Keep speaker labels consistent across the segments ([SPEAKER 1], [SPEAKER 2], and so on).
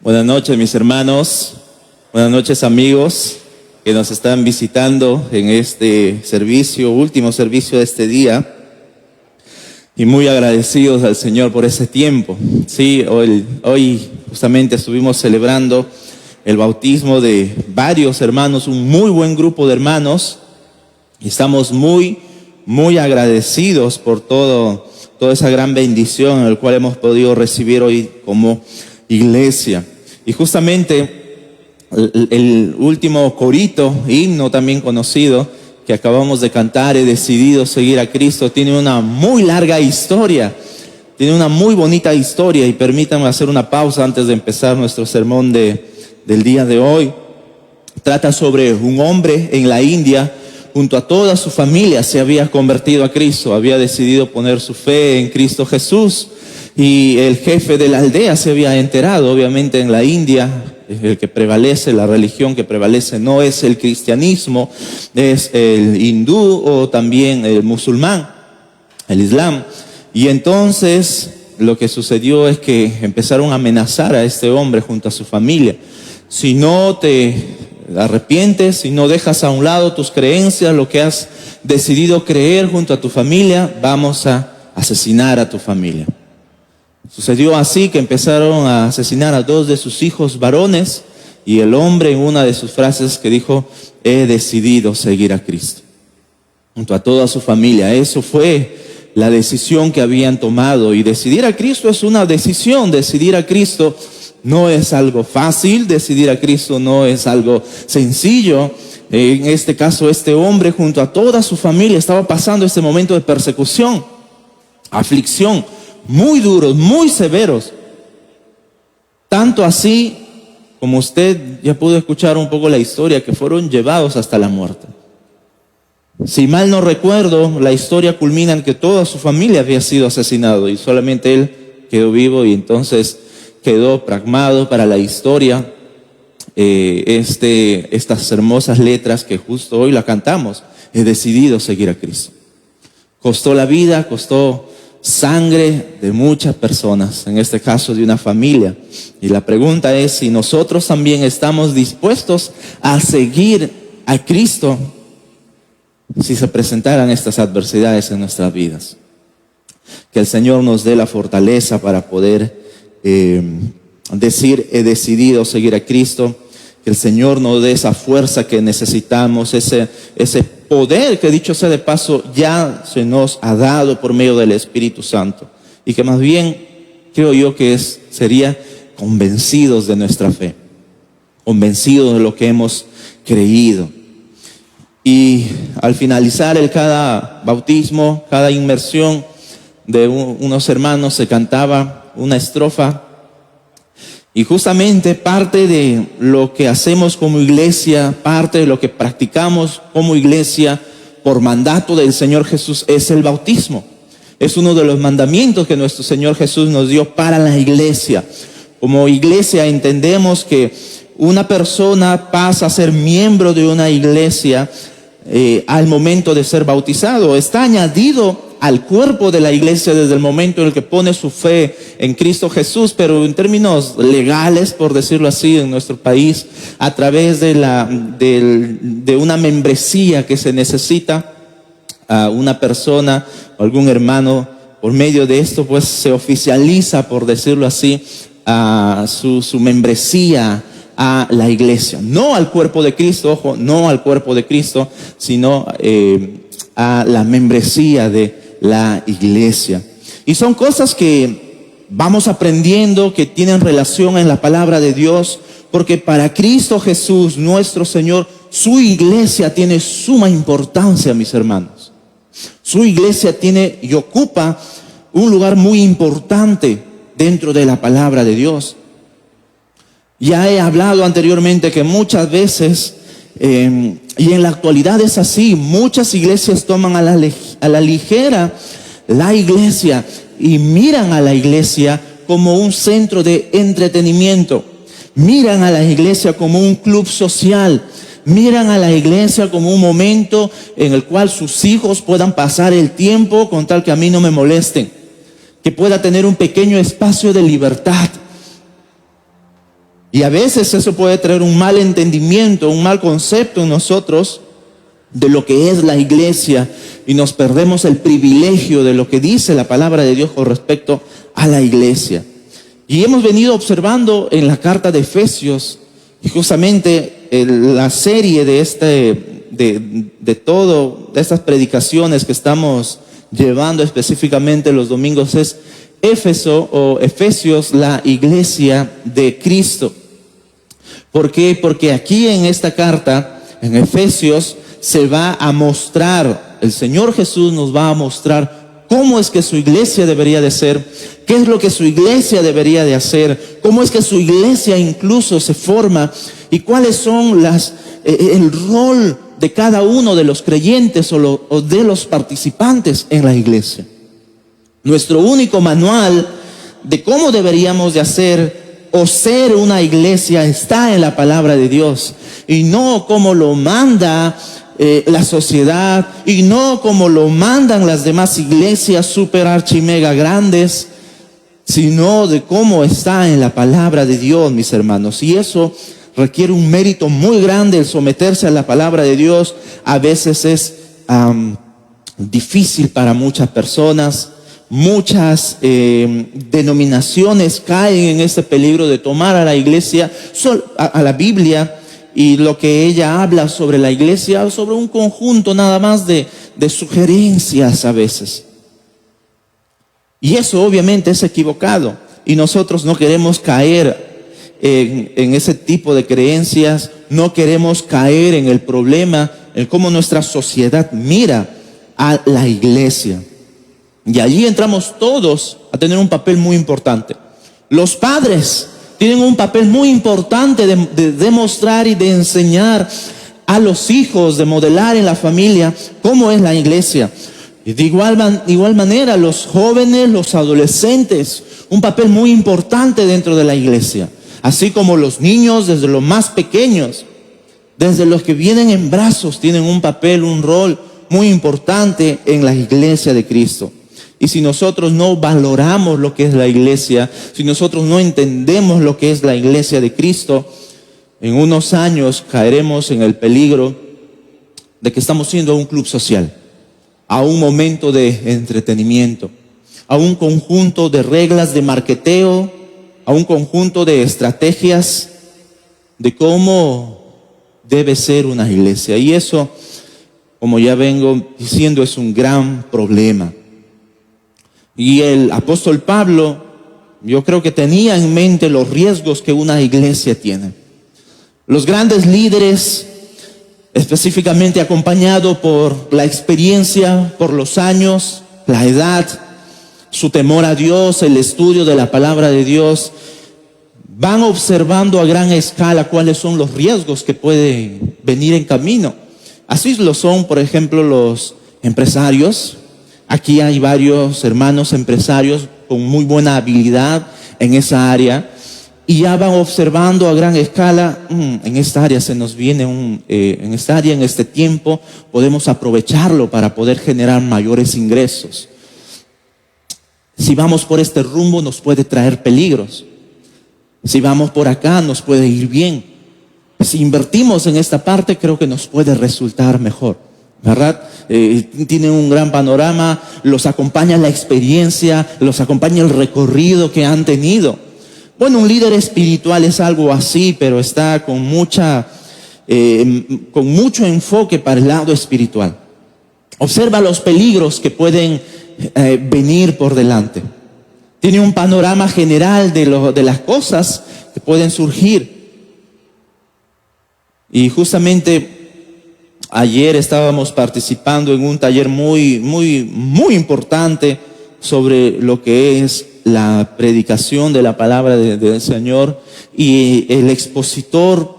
[SPEAKER 1] Buenas noches, mis hermanos. Buenas noches, amigos que nos están visitando en este servicio, último servicio de este día. Y muy agradecidos al Señor por ese tiempo. Sí, hoy justamente estuvimos celebrando el bautismo de varios hermanos, un muy buen grupo de hermanos. Y estamos muy agradecidos por toda esa gran bendición en la cual hemos podido recibir hoy como iglesia. Y justamente el último corito, himno también conocido, que acabamos de cantar, He decidido seguir a Cristo, tiene una muy larga historia, tiene una muy bonita historia. Y permítanme hacer una pausa antes de empezar nuestro sermón del día de hoy. Trata sobre un hombre en la India, junto a toda su familia se había convertido a Cristo, había decidido poner su fe en Cristo Jesús. Y el jefe de la aldea se había enterado. Obviamente en la India el que prevalece, la religión que prevalece no es el cristianismo, es el hindú o también el musulmán, el islam. Y entonces lo que sucedió es que empezaron a amenazar a este hombre junto a su familia. Si no te arrepientes, si no dejas a un lado tus creencias, lo que has decidido creer junto a tu familia, vamos a asesinar a tu familia. Sucedió así que empezaron a asesinar a 2 de sus hijos varones, y el hombre en una de sus frases que dijo: he decidido seguir a Cristo, junto a toda su familia. Eso fue la decisión que habían tomado, y decidir a Cristo es una decisión. Decidir a Cristo no es algo fácil, decidir a Cristo no es algo sencillo. En este caso, este hombre junto a toda su familia estaba pasando este momento de persecución, aflicción, muy duros, muy severos. Tanto así, como usted ya pudo escuchar un poco la historia, que fueron llevados hasta la muerte. Si mal no recuerdo, la historia culmina en que toda su familia había sido asesinado y solamente él quedó vivo, y entonces quedó plasmado para la historia estas hermosas letras que justo hoy la cantamos: he decidido seguir a Cristo. Costó la vida, costó sangre de muchas personas, en este caso de una familia. Y la pregunta es si nosotros también estamos dispuestos a seguir a Cristo si se presentaran estas adversidades en nuestras vidas. Que el Señor nos dé la fortaleza para poder decir: he decidido seguir a Cristo. Que el Señor nos dé esa fuerza que necesitamos, ese poder que, dicho sea de paso, ya se nos ha dado por medio del Espíritu Santo. Y que más bien, creo yo que sería convencidos de nuestra fe, convencidos de lo que hemos creído. Y al finalizar cada bautismo, cada inmersión de unos hermanos, se cantaba una estrofa. Y justamente parte de lo que hacemos como iglesia, parte de lo que practicamos como iglesia por mandato del Señor Jesús, es el bautismo. Es uno de los mandamientos que nuestro Señor Jesús nos dio para la iglesia. Como iglesia entendemos que una persona pasa a ser miembro de una iglesia al momento de ser bautizado. Está añadido al cuerpo de la iglesia desde el momento en el que pone su fe en Cristo Jesús, pero en términos legales, por decirlo así, en nuestro país, a través de una membresía que se necesita a una persona o algún hermano. Por medio de esto, pues, se oficializa, por decirlo así, a su membresía a la iglesia, no al cuerpo de Cristo, ojo, no al cuerpo de Cristo, sino a la membresía de la iglesia. Y son cosas que vamos aprendiendo, que tienen relación en la palabra de Dios, porque para Cristo Jesús, nuestro Señor, su iglesia tiene suma importancia, mis hermanos. Su iglesia tiene y ocupa un lugar muy importante dentro de la palabra de Dios. Ya he hablado anteriormente que muchas veces, y en la actualidad es así, muchas iglesias toman a la ligera la iglesia y miran a la iglesia como un centro de entretenimiento. Miran a la iglesia como un club social. Miran a la iglesia como un momento en el cual sus hijos puedan pasar el tiempo con tal que a mí no me molesten, que pueda tener un pequeño espacio de libertad. Y a veces eso puede traer un mal entendimiento, un mal concepto en nosotros de lo que es la iglesia, y nos perdemos el privilegio de lo que dice la palabra de Dios con respecto a la iglesia. Y hemos venido observando en la carta de Efesios, y justamente la serie de estas predicaciones que estamos llevando específicamente los domingos es Efesios, la iglesia de Cristo. ¿Por qué? Porque aquí en esta carta, en Efesios, se va a mostrar, el Señor Jesús nos va a mostrar cómo es que su iglesia debería de ser, qué es lo que su iglesia debería de hacer, cómo es que su iglesia incluso se forma y cuáles son el rol de cada uno de los creyentes o de los participantes en la iglesia. Nuestro único manual de cómo deberíamos de hacer o ser una iglesia está en la palabra de Dios, y no como lo manda la sociedad, y no como lo mandan las demás iglesias super archi mega grandes, sino de cómo está en la palabra de Dios, mis hermanos. Y eso requiere un mérito muy grande. El someterse a la palabra de Dios a veces es difícil para muchas personas. Muchas denominaciones caen en este peligro de tomar a la iglesia, a la Biblia, y lo que ella habla sobre la iglesia, sobre un conjunto nada más de sugerencias a veces. Y eso obviamente es equivocado, y nosotros no queremos caer en ese tipo de creencias, no queremos caer en el problema, en cómo nuestra sociedad mira a la iglesia. Y allí entramos todos a tener un papel muy importante. Los padres tienen un papel muy importante de demostrar y de enseñar a los hijos, de modelar en la familia cómo es la iglesia. Y de igual manera, los jóvenes, los adolescentes, un papel muy importante dentro de la iglesia. Así como los niños, desde los más pequeños, desde los que vienen en brazos, tienen un papel, un rol muy importante en la iglesia de Cristo. Y si nosotros no valoramos lo que es la iglesia, si nosotros no entendemos lo que es la iglesia de Cristo, en unos años caeremos en el peligro de que estamos siendo un club social, a un momento de entretenimiento, a un conjunto de reglas de marketeo, a un conjunto de estrategias de cómo debe ser una iglesia. Y eso, como ya vengo diciendo, es un gran problema. Y el apóstol Pablo, yo creo que tenía en mente los riesgos que una iglesia tiene. Los grandes líderes, específicamente acompañado por la experiencia, por los años, la edad, su temor a Dios, el estudio de la palabra de Dios, van observando a gran escala cuáles son los riesgos que pueden venir en camino. Así lo son, por ejemplo, los empresarios. Aquí hay varios hermanos empresarios con muy buena habilidad en esa área, y ya van observando a gran escala, en esta área se nos viene en esta área, en este tiempo, podemos aprovecharlo para poder generar mayores ingresos. Si vamos por este rumbo nos puede traer peligros. Si vamos por acá nos puede ir bien. Si invertimos en esta parte, creo que nos puede resultar mejor, ¿verdad? Tienen un gran panorama, los acompaña la experiencia, los acompaña el recorrido que han tenido. Bueno, un líder espiritual es algo así, pero está con mucho enfoque para el lado espiritual. Observa los peligros que pueden venir por delante. Tiene un panorama general de las cosas que pueden surgir. Y justamente ayer estábamos participando en un taller muy importante sobre lo que es la predicación de la palabra del Señor, y el expositor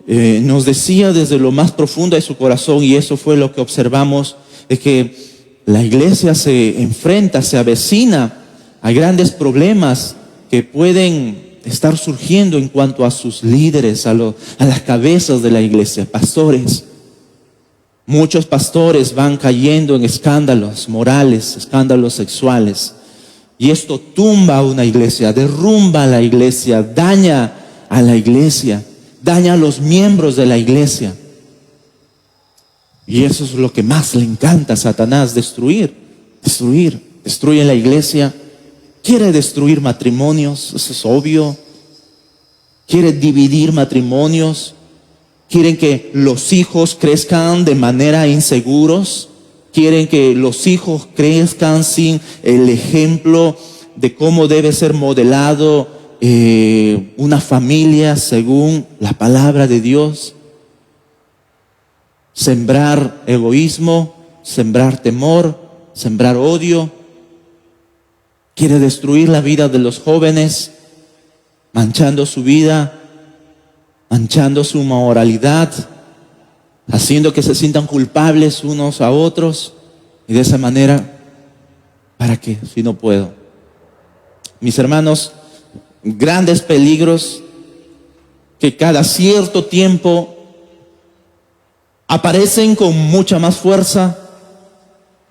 [SPEAKER 1] nos decía desde lo más profundo de su corazón, y eso fue lo que observamos, es que la iglesia se enfrenta, se avecina a grandes problemas que pueden estar surgiendo en cuanto a sus líderes, a las cabezas de la iglesia, pastores. Muchos pastores van cayendo en escándalos morales, escándalos sexuales, y esto tumba a una iglesia, derrumba a la iglesia, daña a la iglesia, daña a los miembros de la iglesia. Y eso es lo que más le encanta a Satanás, destruir. Destruye la iglesia, quiere destruir matrimonios, eso es obvio. Quiere dividir matrimonios, quieren que los hijos crezcan de manera inseguros, quieren que los hijos crezcan sin el ejemplo de cómo debe ser modelado una familia según la palabra de Dios. Sembrar egoísmo, sembrar temor, sembrar odio. Quiere destruir la vida de los jóvenes, manchando su vida, manchando su moralidad, haciendo que se sientan culpables unos a otros. Y de esa manera, ¿para qué? Si no puedo. Mis hermanos, grandes peligros que cada cierto tiempo aparecen con mucha más fuerza,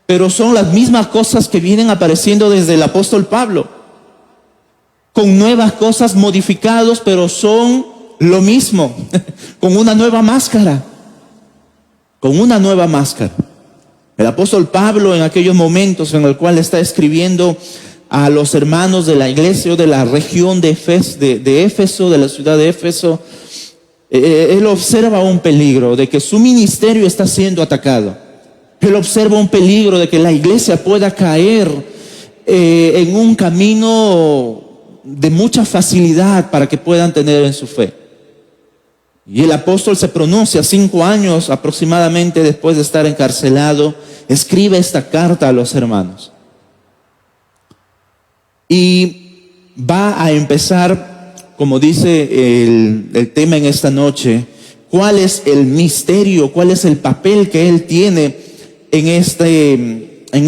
[SPEAKER 1] pero son las mismas cosas que vienen apareciendo desde el apóstol Pablo, con nuevas cosas modificados, pero son lo mismo, con una nueva máscara, El apóstol Pablo, en aquellos momentos en el cual está escribiendo a los hermanos de la iglesia o de la región de Éfeso, de la ciudad de Éfeso, él observa un peligro de que su ministerio está siendo atacado. Él observa un peligro de que la iglesia pueda caer en un camino de mucha facilidad para que puedan tener en su fe. Y el apóstol se pronuncia 5 años aproximadamente después de estar encarcelado, escribe esta carta a los hermanos. Y va a empezar, como dice el tema en esta noche, cuál es el misterio, cuál es el papel que él tiene en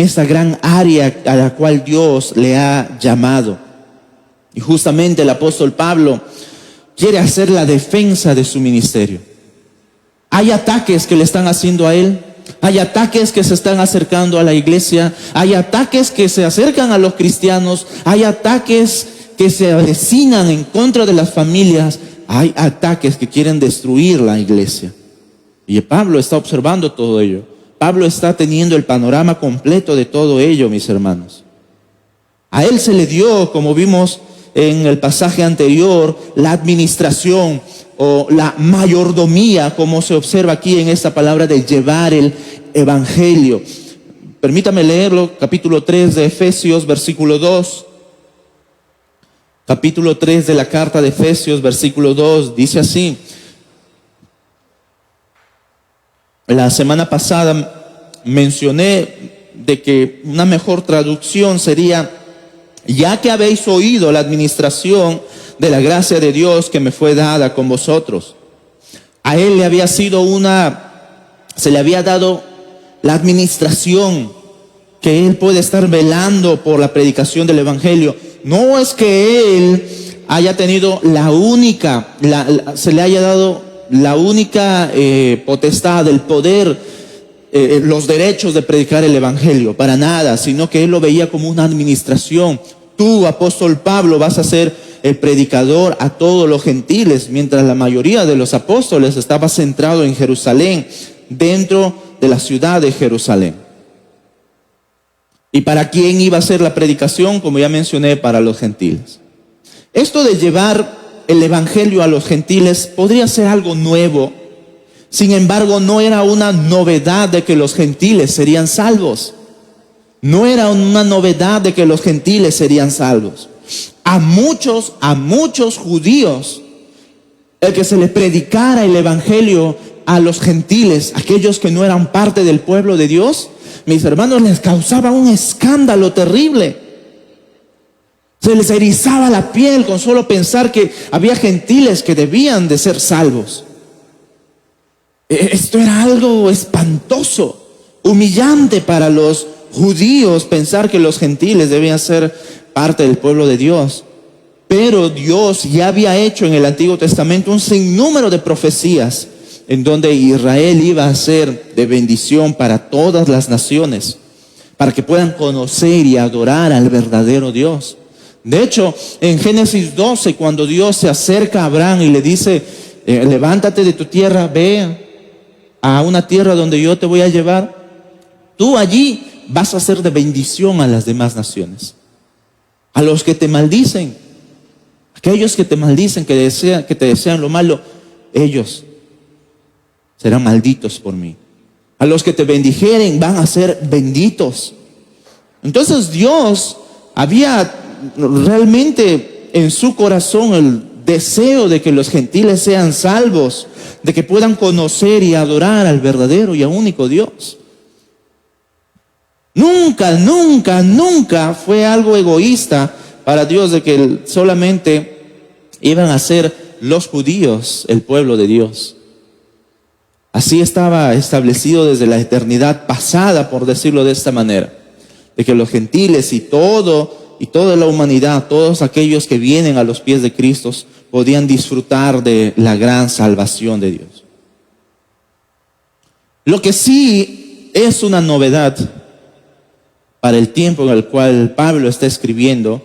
[SPEAKER 1] esta gran área a la cual Dios le ha llamado. Y justamente el apóstol Pablo quiere hacer la defensa de su ministerio. Hay ataques que le están haciendo a él, hay ataques que se están acercando a la iglesia, hay ataques que se acercan a los cristianos, hay ataques que se avecinan en contra de las familias, hay ataques que quieren destruir la iglesia. Y Pablo está observando todo ello. Pablo está teniendo el panorama completo de todo ello, mis hermanos. A él se le dio, como vimos en el pasaje anterior, la administración o la mayordomía, como se observa aquí en esta palabra de llevar el evangelio. Permítame leerlo, capítulo 3 de Efesios, versículo 2. Capítulo 3 de la carta de Efesios, versículo 2, dice así. La semana pasada mencioné de que una mejor traducción sería: ya que habéis oído la administración de la gracia de Dios que me fue dada con vosotros. A él se le había dado la administración, que él puede estar velando por la predicación del evangelio. No es que él haya tenido se le haya dado la única potestad, el poder, los derechos de predicar el evangelio, para nada, sino que él lo veía como una administración. Tú, apóstol Pablo, vas a ser el predicador a todos los gentiles, mientras la mayoría de los apóstoles estaba centrado en Jerusalén, dentro de la ciudad de Jerusalén. ¿Y para quién iba a ser la predicación? Como ya mencioné, para los gentiles. Esto de llevar el evangelio a los gentiles podría ser algo nuevo. Sin embargo, no era una novedad de que los gentiles serían salvos. No era una novedad de que los gentiles serían salvos. A muchos judíos, el que se les predicara el evangelio a los gentiles, aquellos que no eran parte del pueblo de Dios, mis hermanos, les causaba un escándalo terrible. Se les erizaba la piel con solo pensar que había gentiles que debían de ser salvos. Esto era algo espantoso, humillante para los judíos, pensar que los gentiles debían ser parte del pueblo de Dios. Pero Dios ya había hecho en el Antiguo Testamento un sinnúmero de profecías en donde Israel iba a ser de bendición para todas las naciones, para que puedan conocer y adorar al verdadero Dios. De hecho, en Génesis 12, cuando Dios se acerca a Abraham y le dice, levántate de tu tierra, ve a una tierra donde yo te voy a llevar, tú allí vas a ser de bendición a las demás naciones. A los que te maldicen, aquellos que te maldicen, que te desean lo malo, ellos serán malditos por mí. A los que te bendijeren van a ser benditos. Entonces Dios había realmente en su corazón el deseo de que los gentiles sean salvos, de que puedan conocer y adorar al verdadero y a único Dios. Nunca fue algo egoísta para Dios de que solamente iban a ser los judíos el pueblo de Dios. Así estaba establecido desde la eternidad pasada, por decirlo de esta manera, de que los gentiles y toda la humanidad, todos aquellos que vienen a los pies de Cristo, podían disfrutar de la gran salvación de Dios. Lo que sí es una novedad para el tiempo en el cual Pablo está escribiendo,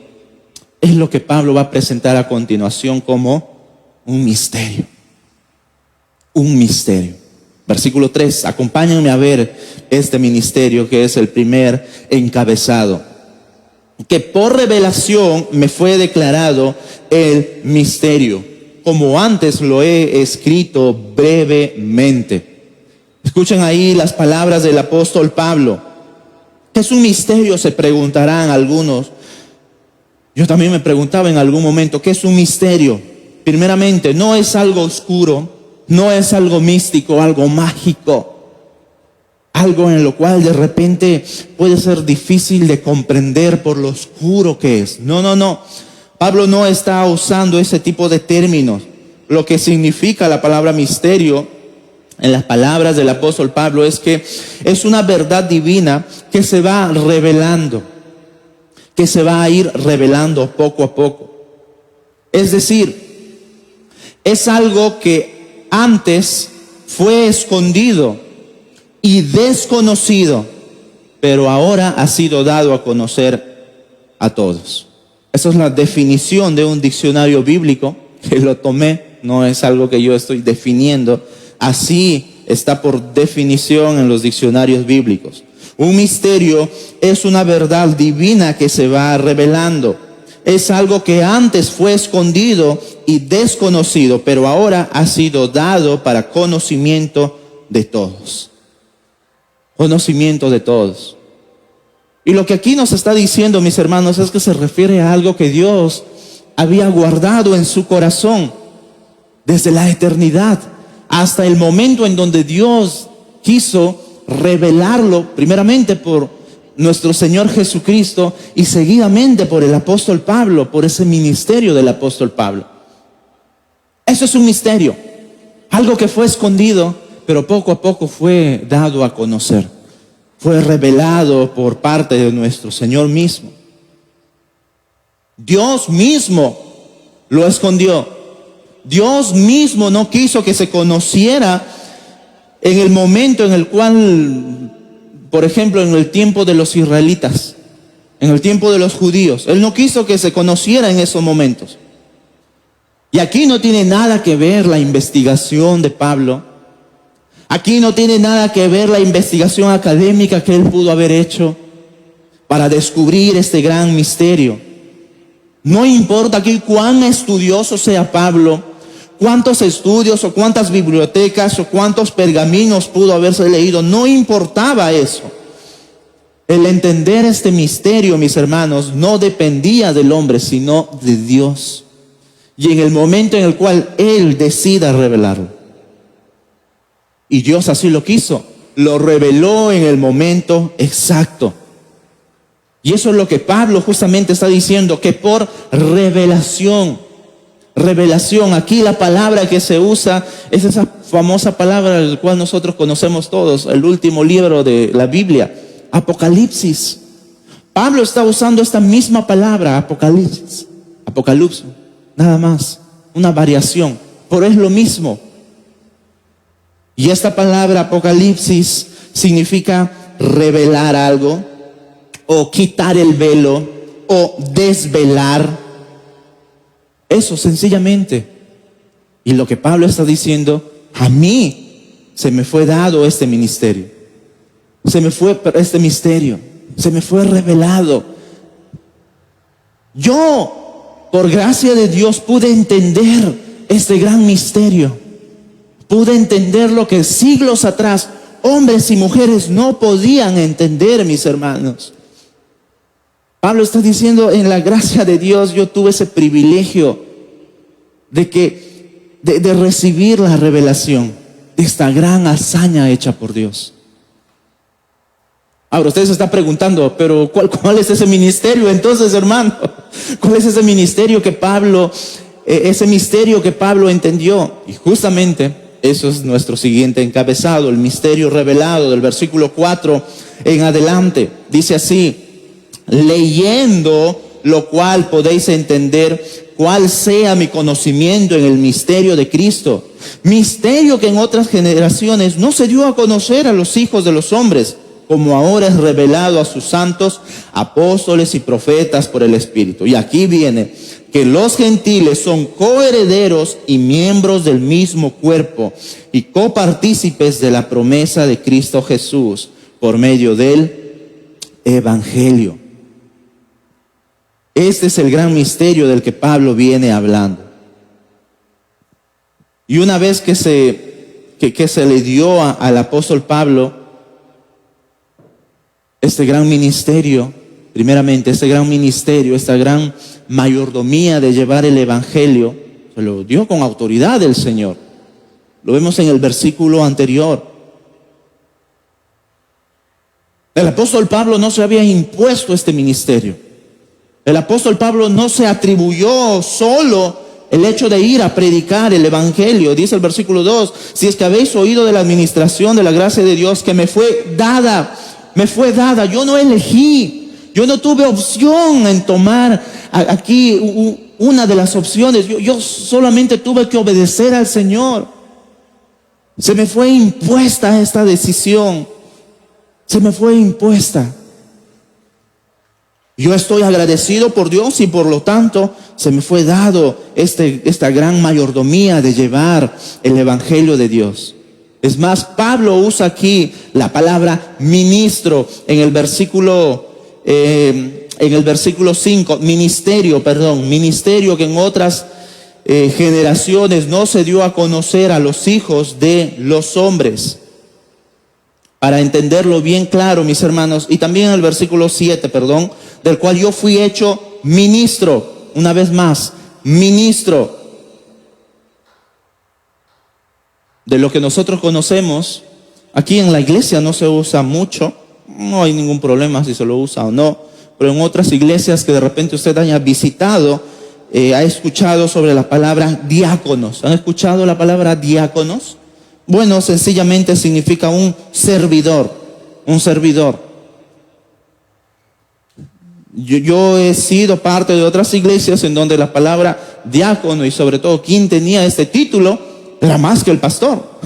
[SPEAKER 1] es lo que Pablo va a presentar a continuación como un misterio. Un misterio. Versículo 3, acompáñenme a ver este ministerio que es el primer encabezado. Que por revelación me fue declarado el misterio, como antes lo he escrito brevemente. Escuchen ahí las palabras del apóstol Pablo. ¿Qué es un misterio?, se preguntarán algunos. Yo también me preguntaba en algún momento, ¿qué es un misterio? Primeramente, no es algo oscuro, no es algo místico, algo mágico, algo en lo cual de repente puede ser difícil de comprender por lo oscuro que es. No. Pablo no está usando ese tipo de términos. Lo que significa la palabra misterio, en las palabras del apóstol Pablo, es que es una verdad divina que se va revelando, que se va a ir revelando poco a poco. Es decir, es algo que antes fue escondido y desconocido, pero ahora ha sido dado a conocer a todos. Esa es la definición de un diccionario bíblico, que lo tomé, no es algo que yo estoy definiendo, así está por definición en los diccionarios bíblicos. Un misterio es una verdad divina que se va revelando. Es algo que antes fue escondido y desconocido, pero ahora ha sido dado para conocimiento de todos. Conocimiento de todos. Y lo que aquí nos está diciendo, mis hermanos, es que se refiere a algo que Dios había guardado en su corazón desde la eternidad hasta el momento en donde Dios quiso revelarlo, primeramente por nuestro Señor Jesucristo y seguidamente por el apóstol Pablo, por ese ministerio del apóstol Pablo. Eso es un misterio, algo que fue escondido, pero poco a poco fue dado a conocer, fue revelado por parte de nuestro Señor mismo. Dios mismo lo escondió. Dios mismo no quiso que se conociera en el momento en el cual, por ejemplo, en el tiempo de los israelitas, en el tiempo de los judíos. Él no quiso que se conociera en esos momentos. Y aquí no tiene nada que ver la investigación de Pablo. Aquí no tiene nada que ver la investigación académica que él pudo haber hecho para descubrir este gran misterio. No importa aquí cuán estudioso sea Pablo, cuántos estudios o cuántas bibliotecas o cuántos pergaminos pudo haberse leído, no importaba eso. El entender este misterio, mis hermanos, no dependía del hombre, sino de Dios. Y en el momento en el cual Él decida revelarlo. Y Dios así lo quiso, lo reveló en el momento exacto. Y eso es lo que Pablo justamente está diciendo, que por revelación, aquí la palabra que se usa es esa famosa palabra la cual nosotros conocemos todos, el último libro de la Biblia, Apocalipsis. Pablo está usando esta misma palabra, Apocalipsis, nada más, una variación, pero es lo mismo. Y esta palabra Apocalipsis significa revelar algo o quitar el velo o desvelar. Eso sencillamente. Y lo que Pablo está diciendo, a mí se me fue dado este ministerio. Se me fue este misterio. Se me fue revelado. Yo, por gracia de Dios, pude entender este gran misterio. Pude entender lo que siglos atrás hombres y mujeres no podían entender, mis hermanos. Pablo está diciendo, en la gracia de Dios yo tuve ese privilegio de recibir la revelación de esta gran hazaña hecha por Dios. Ahora usted se está preguntando, pero ¿cuál es ese ministerio entonces, hermano? ¿Cuál es ese ministerio que Pablo, ese misterio que Pablo entendió? Y justamente eso es nuestro siguiente encabezado, el misterio revelado, del versículo 4 en adelante. Dice así: leyendo lo cual podéis entender cuál sea mi conocimiento en el misterio de Cristo, misterio que en otras generaciones no se dio a conocer a los hijos de los hombres, como ahora es revelado a sus santos apóstoles y profetas por el Espíritu. Y aquí viene que los gentiles son coherederos y miembros del mismo cuerpo y copartícipes de la promesa de Cristo Jesús por medio del Evangelio. Este es el gran misterio del que Pablo viene hablando. Y una vez que se le dio al apóstol Pablo este gran ministerio, primeramente este gran ministerio, esta gran mayordomía de llevar el Evangelio, se lo dio con autoridad el Señor. Lo vemos en el versículo anterior. El apóstol Pablo no se había impuesto este ministerio. El apóstol Pablo no se atribuyó solo el hecho de ir a predicar el Evangelio. Dice el versículo 2, si es que habéis oído de la administración de la gracia de Dios que me fue dada. Yo no elegí, yo no tuve opción en tomar aquí una de las opciones. Yo solamente tuve que obedecer al Señor. Se me fue impuesta esta decisión. Se me fue impuesta. Yo estoy agradecido por Dios y por lo tanto se me fue dado esta gran mayordomía de llevar el Evangelio de Dios. Es más, Pablo usa aquí la palabra ministro en el versículo 5, ministerio que en otras generaciones no se dio a conocer a los hijos de los hombres. Para entenderlo bien claro, mis hermanos, y también en el versículo 7, del cual yo fui hecho ministro, una vez más, ministro. De lo que nosotros conocemos, aquí en la iglesia no se usa mucho, no hay ningún problema si se lo usa o no, pero en otras iglesias que de repente usted haya visitado, ha escuchado sobre la palabra diáconos. ¿Han escuchado la palabra diáconos? Bueno, sencillamente significa un servidor. Yo he sido parte de otras iglesias en donde la palabra diácono y sobre todo quien tenía este título era más que el pastor.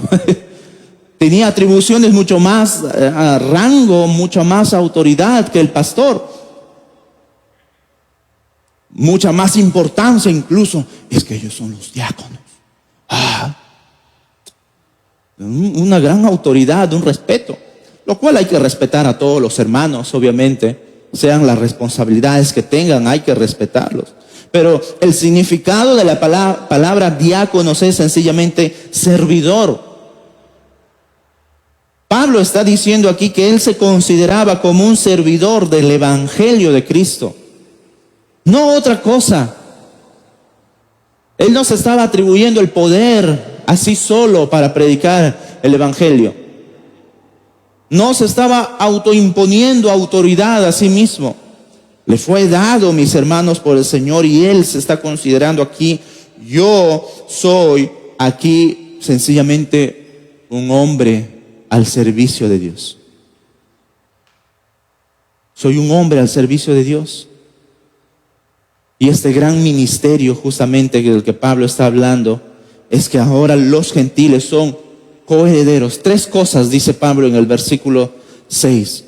[SPEAKER 1] Tenía atribuciones mucho más rango, mucha más autoridad que el pastor. Mucha más importancia incluso. Es que ellos son los diáconos. Una gran autoridad, un respeto. Lo cual hay que respetar a todos los hermanos, obviamente. Sean las responsabilidades que tengan, hay que respetarlos. Pero el significado de la palabra diáconos es sencillamente servidor. Pablo está diciendo aquí que él se consideraba como un servidor del Evangelio de Cristo. No otra cosa. Él no se estaba atribuyendo el poder así solo para predicar el Evangelio. No se estaba autoimponiendo autoridad a sí mismo. Le fue dado, mis hermanos, por el Señor, y él se está considerando aquí: yo soy aquí sencillamente un hombre al servicio de Dios. Soy un hombre al servicio de Dios. Y este gran ministerio justamente del que Pablo está hablando es que ahora los gentiles son coherederos. 3 cosas dice Pablo en el versículo 6.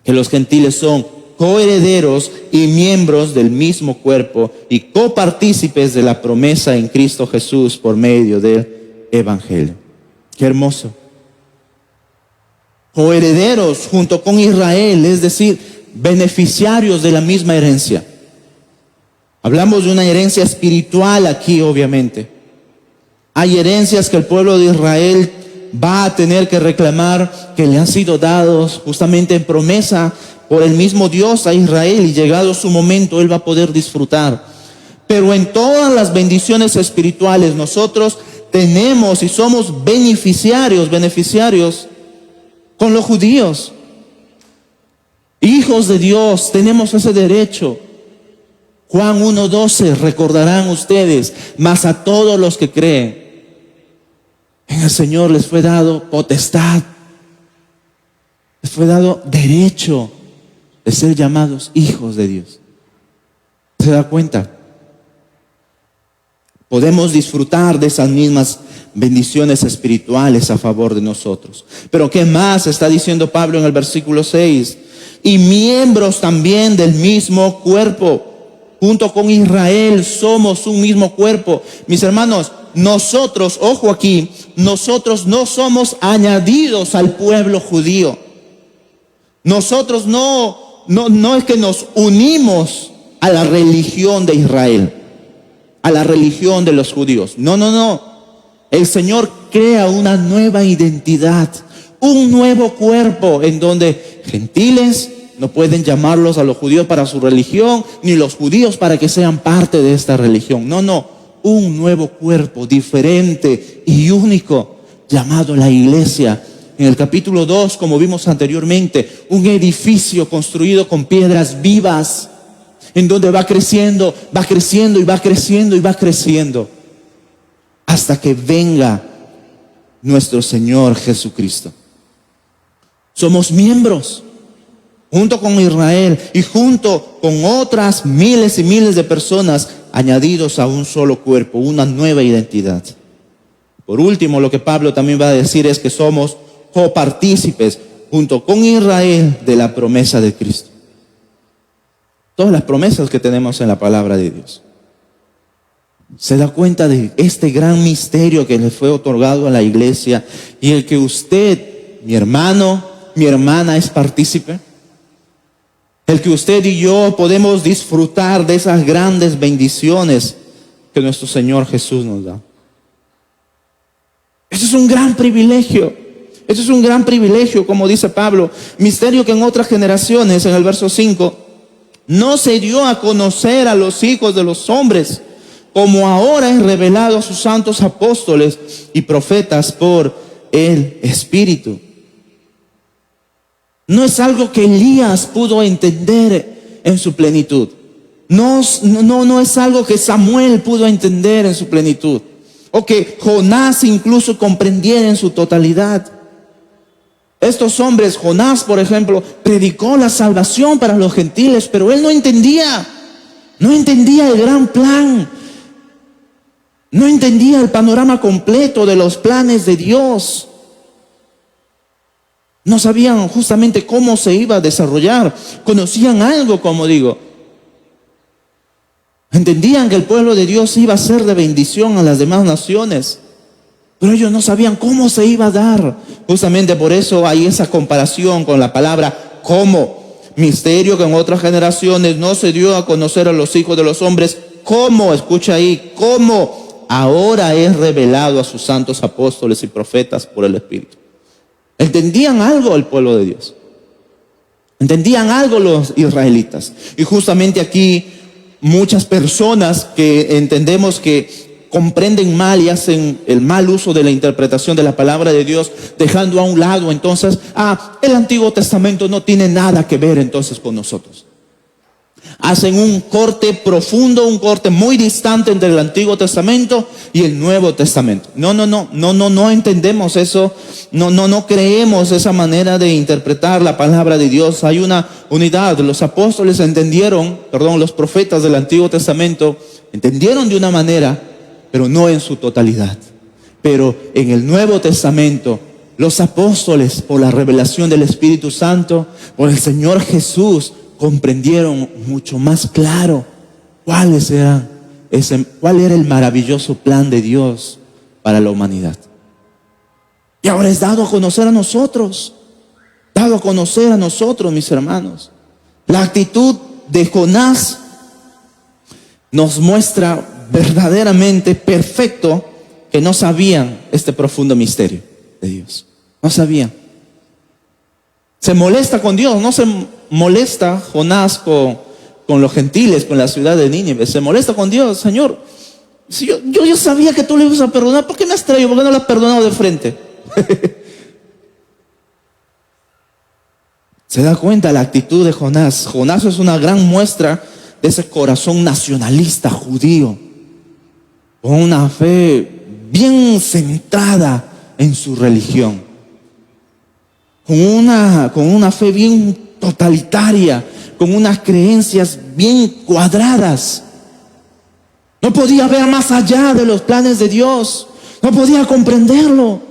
[SPEAKER 1] Que los gentiles son coherederos y miembros del mismo cuerpo y copartícipes de la promesa en Cristo Jesús por medio del Evangelio. Qué hermoso. Coherederos junto con Israel, es decir, beneficiarios de la misma herencia. Hablamos de una herencia espiritual aquí, obviamente. Hay herencias que el pueblo de Israel va a tener que reclamar, que le han sido dados justamente en promesa por el mismo Dios a Israel, y llegado su momento Él va a poder disfrutar. Pero en todas las bendiciones espirituales nosotros tenemos y somos beneficiarios con los judíos. Hijos de Dios, tenemos ese derecho. Juan 1:12, recordarán ustedes, mas a todos los que creen en el Señor les fue dado potestad, les fue dado derecho de ser llamados hijos de Dios. ¿Se da cuenta? Podemos disfrutar de esas mismas bendiciones espirituales a favor de nosotros. Pero ¿qué más está diciendo Pablo en el versículo 6? Y miembros también del mismo cuerpo. Junto con Israel somos un mismo cuerpo. Mis hermanos, nosotros, ojo aquí, nosotros no somos añadidos al pueblo judío. Nosotros no es que nos unimos a la religión de Israel, a la religión de los judíos. No. El Señor crea una nueva identidad, un nuevo cuerpo en donde gentiles no pueden llamarlos a los judíos para su religión, ni los judíos para que sean parte de esta religión. No, un nuevo cuerpo diferente y único llamado la iglesia. En el capítulo 2, como vimos anteriormente, un edificio construido con piedras vivas, en donde va creciendo hasta que venga nuestro Señor Jesucristo. Somos miembros junto con Israel y junto con otras miles y miles de personas añadidos a un solo cuerpo, una nueva identidad. Por último, lo que Pablo también va a decir es que somos copartícipes junto con Israel de la promesa de Cristo. Todas las promesas que tenemos en la palabra de Dios. ¿Se da cuenta de este gran misterio que le fue otorgado a la iglesia y el que usted, mi hermano, mi hermana, es partícipe? El que usted y yo podemos disfrutar de esas grandes bendiciones que nuestro Señor Jesús nos da. Eso es un gran privilegio. Eso es un gran privilegio, como dice Pablo. Misterio que en otras generaciones, en el verso 5, no se dio a conocer a los hijos de los hombres, como ahora es revelado a sus santos apóstoles y profetas por el Espíritu. No es algo que Elías pudo entender en su plenitud. No es algo que Samuel pudo entender en su plenitud. O que Jonás incluso comprendiera en su totalidad. Estos hombres, Jonás, por ejemplo, predicó la salvación para los gentiles, pero él no entendía el gran plan. No entendía el panorama completo de los planes de Dios. No sabían justamente cómo se iba a desarrollar. Conocían algo, como digo. Entendían que el pueblo de Dios iba a ser de bendición a las demás naciones. Pero ellos no sabían cómo se iba a dar. Justamente por eso hay esa comparación con la palabra cómo. Misterio que en otras generaciones no se dio a conocer a los hijos de los hombres. ¿Cómo? Escucha ahí. ¿Cómo? Ahora es revelado a sus santos apóstoles y profetas por el Espíritu. Entendían algo el pueblo de Dios. Entendían algo los israelitas. Y justamente aquí muchas personas que entendemos que comprenden mal y hacen el mal uso de la interpretación de la palabra de Dios, dejando a un lado entonces, el Antiguo Testamento no tiene nada que ver entonces con nosotros. Hacen un corte profundo, un corte muy distante entre el Antiguo Testamento y el Nuevo Testamento. No entendemos eso, no creemos esa manera de interpretar la palabra de Dios. Hay una unidad. Los apóstoles los profetas del Antiguo Testamento entendieron de una manera, pero no en su totalidad. Pero en el Nuevo Testamento, los apóstoles, por la revelación del Espíritu Santo, por el Señor Jesús, comprendieron mucho más claro cuál era el maravilloso plan de Dios para la humanidad. Y ahora es dado a conocer a nosotros, mis hermanos. La actitud de Jonás nos muestra verdaderamente perfecto que no sabían este profundo misterio de Dios. No sabían. Se molesta con Dios, no se molesta Jonás con los gentiles, con la ciudad de Nínive. Se molesta con Dios. Señor, si yo sabía que tú le ibas a perdonar, ¿por qué me has traído? ¿Por qué no lo has perdonado de frente? Se da cuenta la actitud de Jonás. Jonás es una gran muestra de ese corazón nacionalista judío, con una fe bien centrada en su religión, con una fe bien totalitaria, con unas creencias bien cuadradas. No podía ver más allá de los planes de Dios, no podía comprenderlo.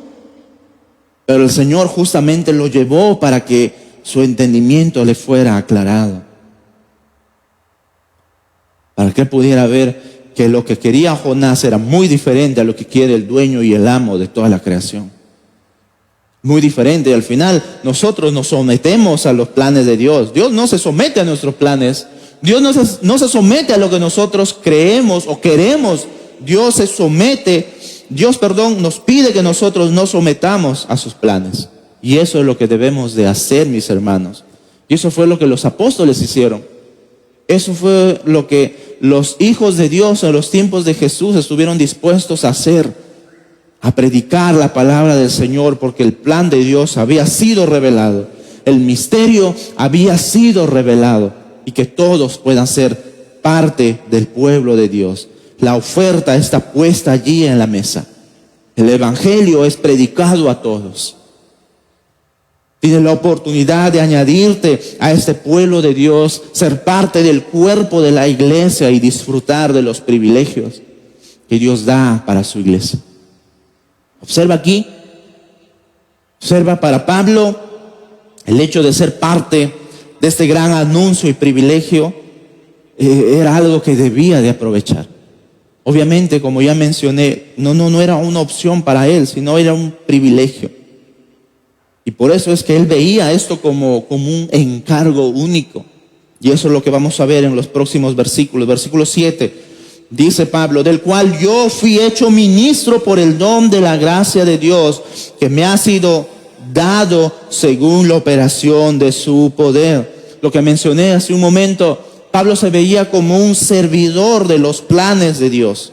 [SPEAKER 1] Pero el Señor justamente lo llevó para que su entendimiento le fuera aclarado, para que él pudiera ver que lo que quería Jonás era muy diferente a lo que quiere el dueño y el amo de toda la creación. Muy diferente. Y al final nosotros nos sometemos a los planes de Dios. Dios no se somete a nuestros planes. Dios no se somete a lo que nosotros creemos o queremos. Dios nos pide que nosotros nos sometamos a sus planes. Y eso es lo que debemos de hacer, mis hermanos. Y eso fue lo que los apóstoles hicieron. Eso fue lo que los hijos de Dios en los tiempos de Jesús estuvieron dispuestos a hacer, a predicar la palabra del Señor, porque el plan de Dios había sido revelado, el misterio había sido revelado, y que todos puedan ser parte del pueblo de Dios. La oferta está puesta allí en la mesa. El evangelio es predicado a todos. Tienes la oportunidad de añadirte a este pueblo de Dios, ser parte del cuerpo de la iglesia y disfrutar de los privilegios que Dios da para su iglesia. Observa aquí, observa para Pablo el hecho de ser parte de este gran anuncio y privilegio era algo que debía de aprovechar. Obviamente, como ya mencioné, no era una opción para él, sino era un privilegio. Y por eso es que él veía esto como un encargo único. Y eso es lo que vamos a ver en los próximos versículos. Versículo 7, dice Pablo: del cual yo fui hecho ministro por el don de la gracia de Dios, que me ha sido dado según la operación de su poder. Lo que mencioné hace un momento, Pablo se veía como un servidor de los planes de Dios.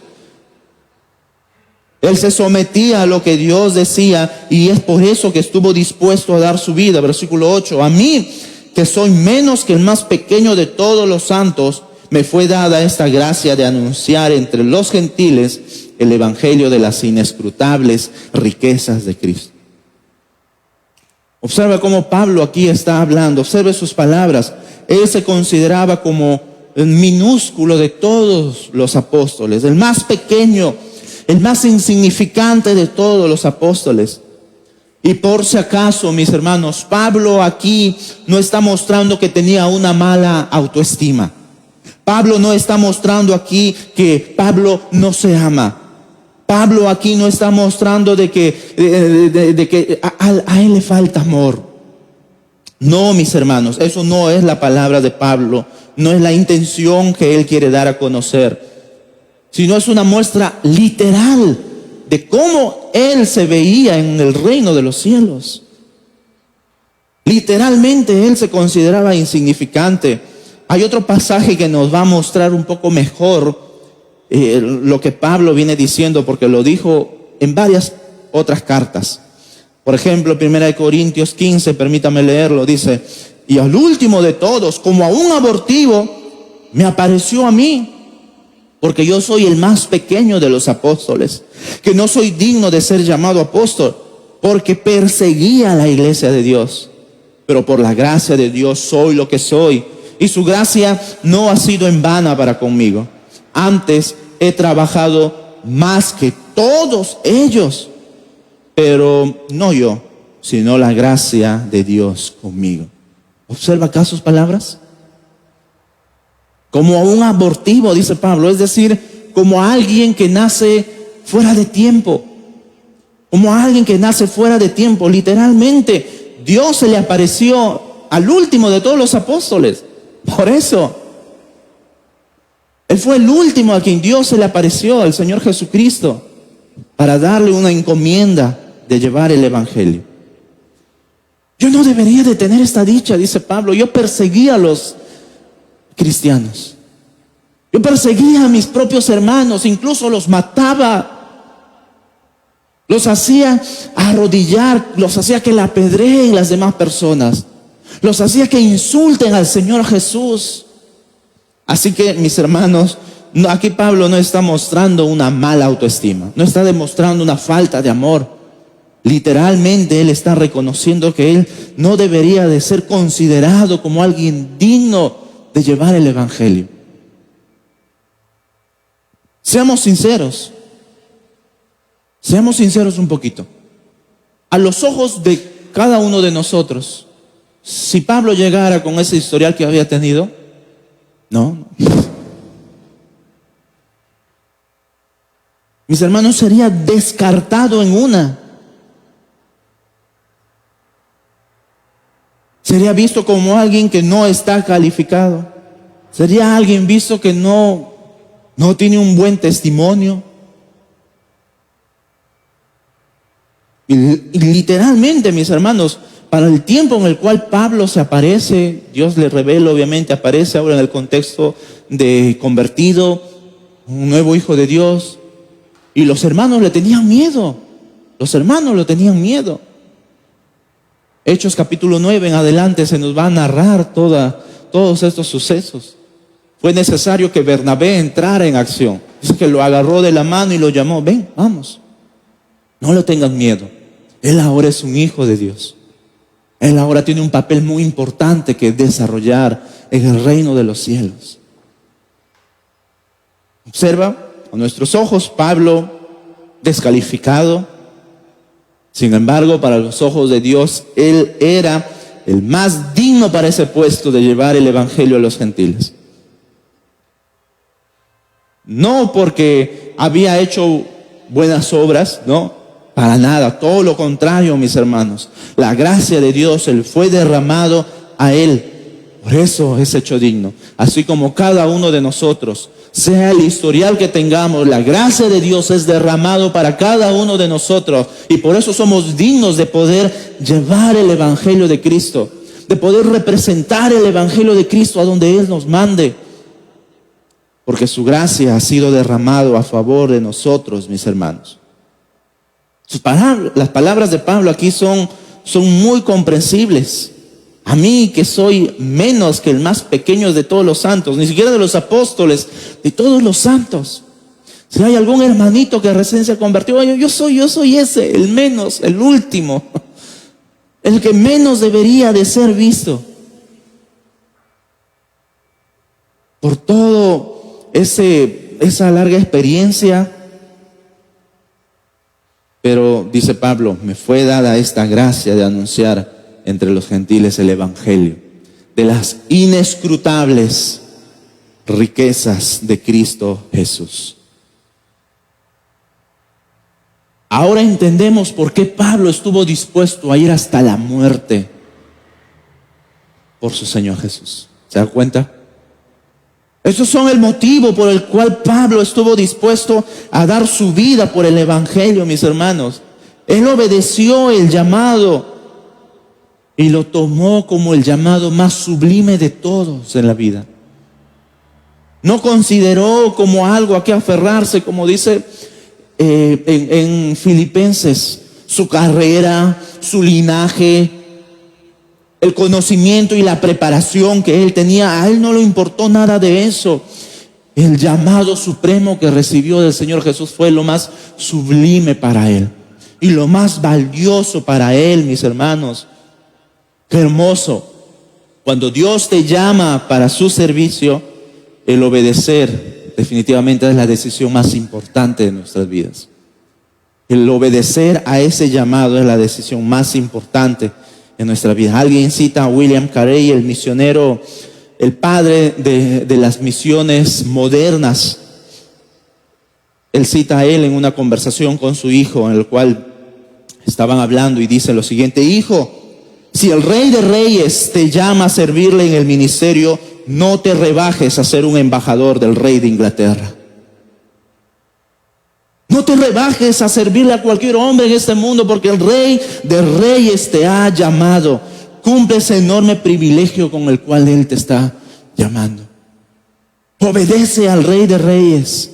[SPEAKER 1] Él se sometía a lo que Dios decía, y es por eso que estuvo dispuesto a dar su vida. Versículo 8, a mí, que soy menos que el más pequeño de todos los santos, me fue dada esta gracia de anunciar entre los gentiles el evangelio de las inescrutables riquezas de Cristo. Observa cómo Pablo aquí está hablando, observe sus palabras. Él se consideraba como el minúsculo de todos los apóstoles, el más pequeño, el más insignificante de todos los apóstoles. Y por si acaso, mis hermanos, Pablo aquí no está mostrando que tenía una mala autoestima. Pablo no está mostrando aquí que Pablo no se ama. Pablo aquí no está mostrando de que a él le falta amor. No, mis hermanos, eso no es la palabra de Pablo, no es la intención que él quiere dar a conocer, sino es una muestra literal de cómo él se veía en el reino de los cielos. Literalmente él se consideraba insignificante. Hay otro pasaje que nos va a mostrar un poco mejor lo que Pablo viene diciendo, porque lo dijo en varias otras cartas. Por ejemplo, 1 Corintios 15, permítame leerlo, dice: y al último de todos, como a un abortivo, me apareció a mí, porque yo soy el más pequeño de los apóstoles, que no soy digno de ser llamado apóstol, porque perseguía a la iglesia de Dios. Pero por la gracia de Dios soy lo que soy, y su gracia no ha sido en vano para conmigo. Antes he trabajado más que todos ellos, pero no yo, sino la gracia de Dios conmigo. ¿Observa acá sus palabras? como a un abortivo, dice Pablo, es decir, como a alguien que nace fuera de tiempo, como a alguien que nace fuera de tiempo. Literalmente, Dios se le apareció al último de todos los apóstoles. Por eso, Él fue el último a quien Dios se le apareció, al Señor Jesucristo, para darle una encomienda de llevar el evangelio. Yo no debería de tener esta dicha, dice Pablo. Yo perseguía a los cristianos. Yo perseguía a mis propios hermanos, incluso los mataba. Los hacía arrodillar, los hacía que la apedreen las demás personas. Los hacía que insulten al Señor Jesús. Así que, mis hermanos, aquí Pablo no está mostrando una mala autoestima, no está demostrando una falta de amor. Literalmente él está reconociendo que él no debería de ser considerado como alguien digno de llevar el evangelio. Seamos sinceros un poquito. A los ojos de cada uno de nosotros, si Pablo llegara con ese historial que había tenido, no. Mis hermanos, sería descartado en una. Sería visto como alguien que no está calificado. Sería alguien visto que no tiene un buen testimonio. Y literalmente, mis hermanos, para el tiempo en el cual Pablo se aparece, Dios le revela, obviamente aparece ahora en el contexto de convertido, un nuevo hijo de Dios. Y los hermanos le tenían miedo. Los hermanos le tenían miedo. Hechos capítulo 9 en adelante se nos va a narrar todos estos sucesos. Fue necesario que Bernabé entrara en acción. Dice que lo agarró de la mano y lo llamó. Ven, vamos. No le tengan miedo. Él ahora es un hijo de Dios. Él ahora tiene un papel muy importante que desarrollar en el reino de los cielos. Observa, a nuestros ojos, Pablo descalificado. Sin embargo, para los ojos de Dios, él era el más digno para ese puesto de llevar el evangelio a los gentiles. No porque había hecho buenas obras, no, para nada, todo lo contrario, mis hermanos. La gracia de Dios, Él fue derramado a él. Por eso es hecho digno. Así como cada uno de nosotros, sea el historial que tengamos, la gracia de Dios es derramado para cada uno de nosotros. Y por eso somos dignos de poder llevar el evangelio de Cristo, de poder representar el evangelio de Cristo a donde Él nos mande. Porque su gracia ha sido derramado a favor de nosotros, mis hermanos. Las palabras de Pablo aquí son muy comprensibles. A mí, que soy menos que el más pequeño de todos los santos, ni siquiera de los apóstoles, de todos los santos. Si hay algún hermanito que recién se convirtió, yo soy ese, el menos, el último, el que menos debería de ser visto. Por todo esa larga experiencia. Pero dice Pablo, me fue dada esta gracia de anunciar entre los gentiles el evangelio de las inescrutables riquezas de Cristo Jesús. Ahora entendemos por qué Pablo estuvo dispuesto a ir hasta la muerte por su Señor Jesús. ¿Se da cuenta? Esos son el motivo por el cual Pablo estuvo dispuesto a dar su vida por el evangelio, mis hermanos. Él obedeció el llamado y lo tomó como el llamado más sublime de todos en la vida. No consideró como algo a que aferrarse, como dice en Filipenses, su carrera, su linaje, el conocimiento y la preparación que él tenía. A él no le importó nada de eso. El llamado supremo que recibió del Señor Jesús fue lo más sublime para él y lo más valioso para él, mis hermanos. Qué hermoso. Cuando Dios te llama para su servicio, el obedecer definitivamente es la decisión más importante de nuestras vidas. El obedecer a ese llamado es la decisión más importante en nuestra vida. Alguien cita a William Carey, el misionero el padre de las misiones modernas. Él cita a él en una conversación con su hijo, en el cual estaban hablando, y dice lo siguiente: hijo, si el Rey de Reyes te llama a servirle en el ministerio, no te rebajes a ser un embajador del Rey de Inglaterra. No te rebajes a servirle a cualquier hombre en este mundo, porque el Rey de Reyes te ha llamado. Cumple ese enorme privilegio con el cual Él te está llamando. Obedece al Rey de Reyes.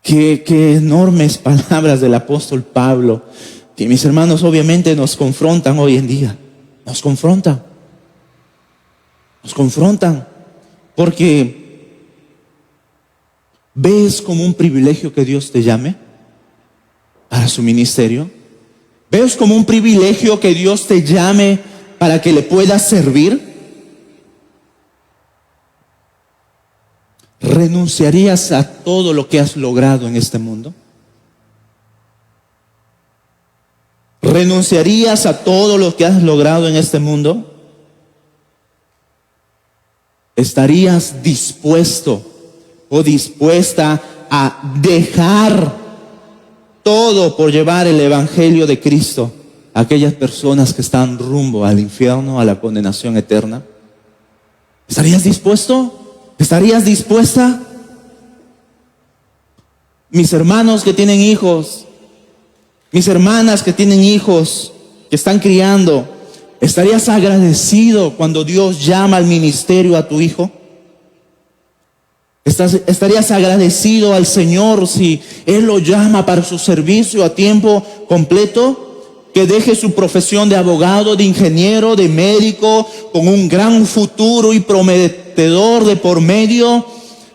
[SPEAKER 1] Qué enormes palabras del apóstol Pablo, que mis hermanos obviamente nos confrontan hoy en día. Nos confrontan, porque ¿ves como un privilegio que Dios te llame para su ministerio? ¿Ves como un privilegio que Dios te llame para que le puedas servir? ¿Renunciarías a todo lo que has logrado en este mundo? ¿Renunciarías a todo lo que has logrado en este mundo? ¿Estarías dispuesto o dispuesta a dejar todo por llevar el evangelio de Cristo a aquellas personas que están rumbo al infierno, a la condenación eterna? ¿Estarías dispuesto? ¿Estarías dispuesta? Mis hermanos que tienen hijos, mis hermanas que tienen hijos, que están criando, ¿estarías agradecido cuando Dios llama al ministerio a tu hijo? ¿Estarías agradecido al Señor si Él lo llama para su servicio a tiempo completo? Que deje su profesión de abogado, de ingeniero, de médico, con un gran futuro y prometedor de por medio.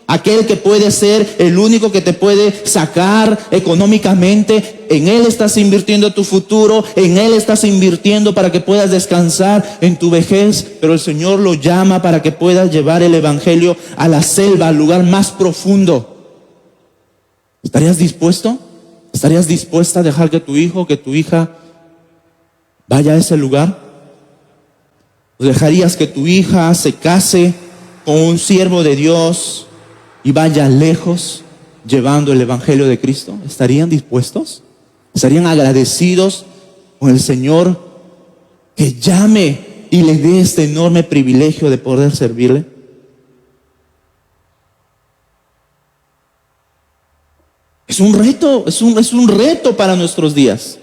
[SPEAKER 1] Aquel que puede ser el único que te puede sacar económicamente. En Él estás invirtiendo tu futuro, en Él estás invirtiendo para que puedas descansar en tu vejez. Pero el Señor lo llama para que puedas llevar el evangelio a la selva, al lugar más profundo. ¿Estarías dispuesto? ¿Estarías dispuesta a dejar que tu hijo, que tu hija vaya a ese lugar? ¿O dejarías que tu hija se case con un siervo de Dios y vaya lejos llevando el evangelio de Cristo? ¿Estarían dispuestos? ¿Estarían agradecidos con el Señor que llame y le dé este enorme privilegio de poder servirle? Es un reto, es un reto para nuestros días.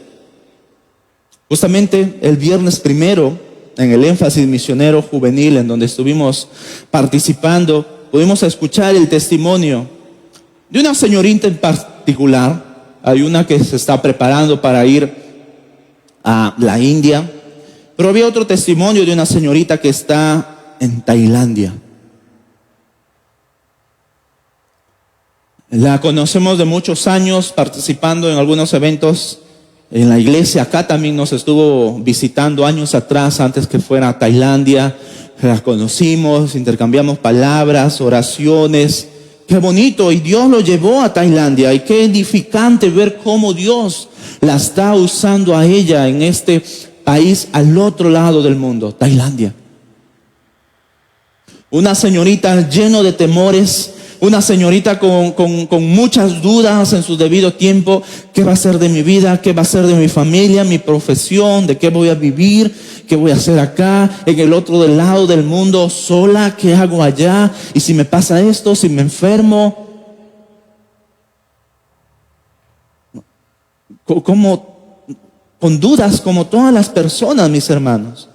[SPEAKER 1] Justamente el viernes primero, en el énfasis misionero juvenil, en donde estuvimos participando, pudimos escuchar el testimonio de una señorita en particular. Hay una que se está preparando para ir a la India, pero había otro testimonio de una señorita que está en Tailandia. La conocemos de muchos años, participando en algunos eventos en la iglesia. Acá también nos estuvo visitando años atrás, antes que fuera a Tailandia. La conocimos, intercambiamos palabras, oraciones. Qué bonito, y Dios lo llevó a Tailandia, y qué edificante ver cómo Dios la está usando a ella en este país al otro lado del mundo, Tailandia. Una señorita llena de temores, una señorita con muchas dudas en su debido tiempo. ¿Qué va a ser de mi vida? ¿Qué va a ser de mi familia, mi profesión? ¿De qué voy a vivir? ¿Qué voy a hacer acá, en el otro lado del mundo, sola? ¿Qué hago allá? ¿Y si me pasa esto? ¿Si me enfermo? Con dudas como todas las personas, mis hermanos.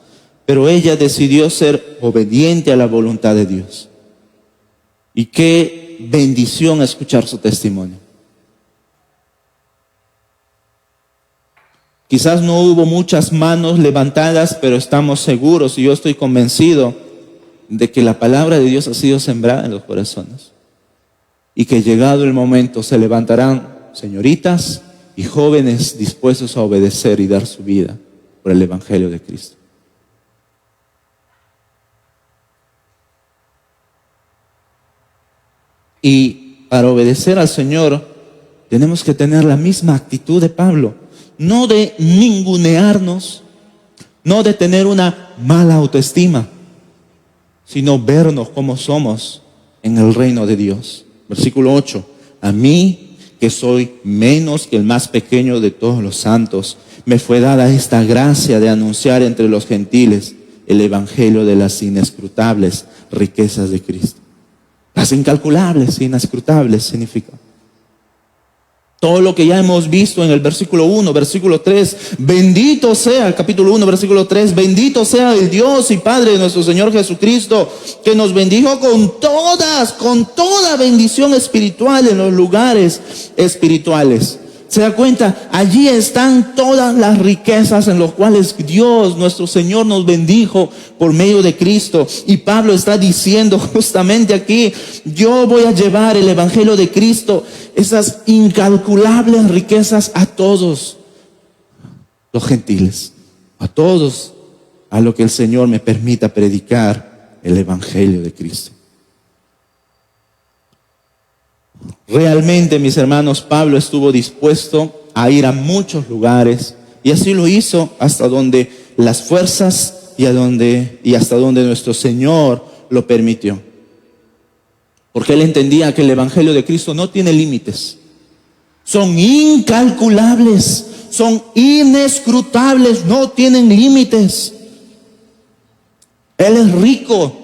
[SPEAKER 1] Pero ella decidió ser obediente a la voluntad de Dios. Y qué bendición escuchar su testimonio. Quizás no hubo muchas manos levantadas, pero estamos seguros, y yo estoy convencido de que la palabra de Dios ha sido sembrada en los corazones. Y que llegado el momento se levantarán señoritas y jóvenes dispuestos a obedecer y dar su vida por el evangelio de Cristo. Y para obedecer al Señor tenemos que tener la misma actitud de Pablo, no de ningunearnos, no de tener una mala autoestima, sino vernos como somos en el reino de Dios. Versículo 8. A mí, que soy menos que el más pequeño de todos los santos, me fue dada esta gracia de anunciar entre los gentiles el evangelio de las inescrutables riquezas de Cristo. Las incalculables, inescrutables significa todo lo que ya hemos visto en el versículo 1, versículo 3. Bendito sea, el capítulo 1, versículo 3. Bendito sea el Dios y Padre de nuestro Señor Jesucristo, que nos bendijo con toda bendición espiritual en los lugares espirituales. ¿Se da cuenta? Allí están todas las riquezas en las cuales Dios, nuestro Señor, nos bendijo por medio de Cristo. Y Pablo está diciendo justamente aquí, yo voy a llevar el evangelio de Cristo, esas incalculables riquezas a todos los gentiles, a todos a lo que el Señor me permita predicar el evangelio de Cristo. Realmente, mis hermanos, Pablo estuvo dispuesto a ir a muchos lugares y así lo hizo hasta donde las fuerzas y hasta donde nuestro Señor lo permitió. Porque él entendía que el evangelio de Cristo no tiene límites. Son incalculables, son inescrutables, no tienen límites. Él es rico,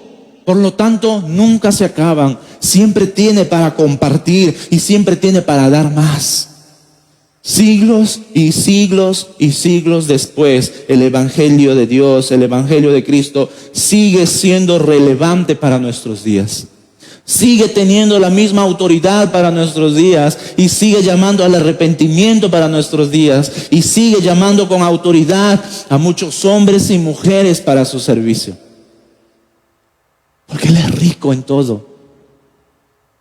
[SPEAKER 1] por lo tanto nunca se acaban. Siempre tiene para compartir y siempre tiene para dar más. Siglos y siglos y siglos después, el evangelio de Dios, el evangelio de Cristo sigue siendo relevante para nuestros días. Sigue teniendo la misma autoridad para nuestros días y sigue llamando al arrepentimiento para nuestros días y sigue llamando con autoridad a muchos hombres y mujeres para su servicio. Porque Él es rico en todo.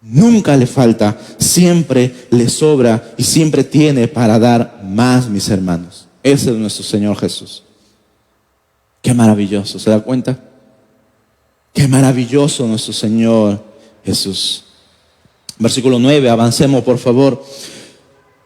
[SPEAKER 1] Nunca le falta, siempre le sobra y siempre tiene para dar más, mis hermanos. Ese es nuestro Señor Jesús. Qué maravilloso, ¿se da cuenta? Qué maravilloso nuestro Señor Jesús. Versículo 9, avancemos por favor.